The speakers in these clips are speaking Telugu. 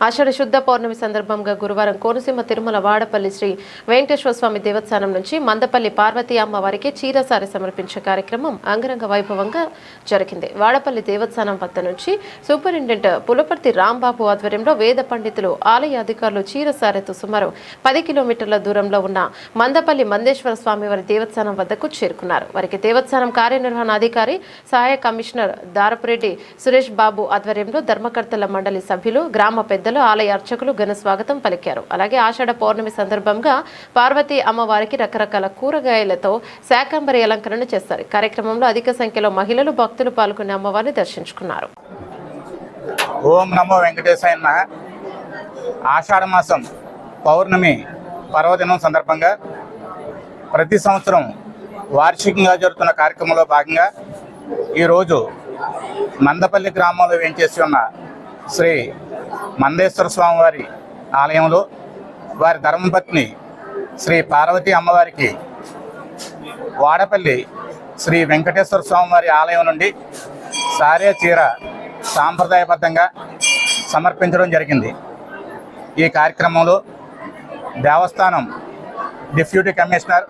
ఆషాఢ శుద్ధ పౌర్ణమి సందర్భంగా గురువారం కోనసీమ తిరుమల వాడపల్లి శ్రీ వెంకటేశ్వర స్వామి దేవస్థానం నుంచి మందపల్లి పార్వతీ అమ్మవారికి చీరసారి సమర్పించే కార్యక్రమం అంగరంగ వైభవంగా జరిగింది. వాడపల్లి దేవస్థానం వద్ద నుంచి సూపరింటెండెంట్ పులపర్తి రాంబాబు ఆధ్వర్యంలో వేద పండితులు, ఆలయ అధికారులు చీరసారితో సుమారు 10 కిలోమీటర్ల దూరంలో ఉన్న మందపల్లి మందేశ్వర స్వామి వారి దేవస్థానం వద్దకు చేరుకున్నారు. వారికి దేవస్థానం కార్యనిర్వహణ అధికారి, సహాయ కమిషనర్ దారపురెడ్డి సురేష్ బాబు ఆధ్వర్యంలో ధర్మకర్తల మండలి సభ్యులు, గ్రామ పెద్దలు, ఆలయ అర్చకులు ఘన స్వాగతం పలికారు. అలాగే ఆషాఢ పౌర్ణమి సందర్భంగా పార్వతీ అమ్మవారికి రకరకాల కూరగాయలతో శాకంబరి అలంకరణ చేస్తారు. కార్యక్రమంలో అధిక సంఖ్యలో మహిళలు, భక్తులు పాల్గొని అమ్మవారిని దర్శించుకున్నారు. ఓం నమో వెంకటేశాయ నమః. ఆషాఢ మాసం పౌర్ణమి పర్వదినం సందర్భంగా ప్రతి సంవత్సరం వార్షికంగా జరుగుతున్న కార్యక్రమంలో భాగంగా ఈరోజు మందపల్లి గ్రామంలో వేంచేసి ఉన్న శ్రీ మందేశ్వర స్వామివారి ఆలయంలో వారి ధర్మపత్ని శ్రీ పార్వతీ అమ్మవారికి వాడపల్లి శ్రీ వెంకటేశ్వర స్వామివారి ఆలయం నుండి సారే చీర సాంప్రదాయబద్ధంగా సమర్పించడం జరిగింది. ఈ కార్యక్రమంలో దేవస్థానం డిప్యూటీ కమిషనర్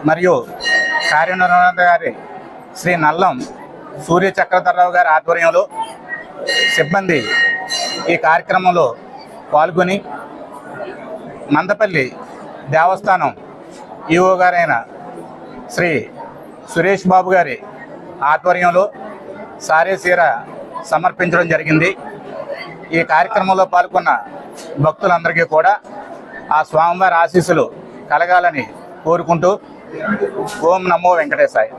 మరియు కార్యనిర్వహణాధికారి శ్రీ నల్లం సూర్య చక్రధరరావు గారి ఆధ్వర్యంలో సిబ్బంది ఈ కార్యక్రమంలో పాల్గొని మందపల్లి దేవస్థానం ఈఓ గారైన శ్రీ సురేష్ బాబు గారి ఆధ్వర్యంలో సారే చీర సమర్పించడం జరిగింది. ఈ కార్యక్రమంలో పాల్గొన్న భక్తులందరికీ కూడా ఆ స్వామివారి ఆశీస్సులు కలగాలని కోరుకుంటూ ఓం నమో వెంకటేశాయ.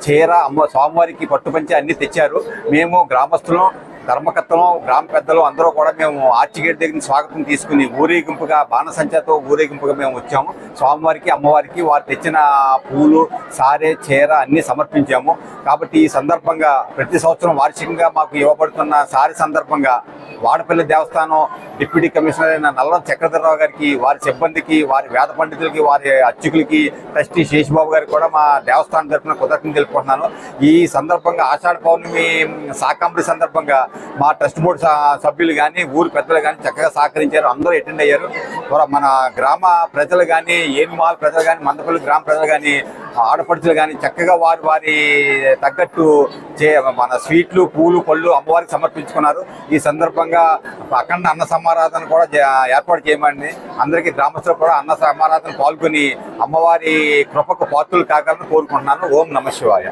చీర అమ్మ స్వామివారికి పట్టుపంచి అన్ని తెచ్చారు. మేము గ్రామస్తులం, ధర్మకర్తలు, గ్రామ పెద్దలు అందరూ కూడా మేము ఆర్చిగేట్ దగ్గర స్వాగతం తీసుకుని ఊరేగింపుగా బాణసంచాతో ఊరేగింపుగా మేము వచ్చాము. స్వామివారికి, అమ్మవారికి వారు తెచ్చిన పూలు, సారే, చీర అన్నీ సమర్పించాము. కాబట్టి ఈ సందర్భంగా ప్రతి సంవత్సరం వార్షికంగా మాకు ఇవ్వబడుతున్న సారి సందర్భంగా వాడపల్లి దేవస్థానం డిప్యూటీ కమిషనర్ అయిన నల్లం చక్రధరరావు గారికి, వారి సిబ్బందికి, వారి వేద పండితులకి, వారి అర్చకులకి, ట్రస్టీ శేషబాబు గారికి కూడా మా దేవస్థానం తరఫున కృతజ్ఞతలు తెలుపుకుంటున్నాను. ఈ సందర్భంగా ఆషాఢ పౌర్ణమి శాకంబరి సందర్భంగా మా ట్రస్ట్ బోర్డు సభ్యులు కానీ, ఊరు పెద్దలు కానీ చక్కగా సహకరించారు. అందరూ అటెండ్ అయ్యారు. మన గ్రామ ప్రజలు కానీ, ఏనుమాల ప్రజలు కానీ, మందపల్లి గ్రామ ప్రజలు కానీ, ఆడపడుచులు కానీ చక్కగా వారి తగ్గట్టు మన స్వీట్లు, పూలు, పళ్ళు అమ్మవారికి సమర్పించుకున్నారు. ఈ సందర్భంగా అఖండ అన్న సమారాధన కూడా ఏర్పాటు చేయమని అందరికీ గ్రామస్తులు కూడా అన్న సమారాధన పాల్గొని అమ్మవారి కృపకు పాత్రలు కావాలని కోరుకుంటున్నాను. ఓం నమః శివాయ.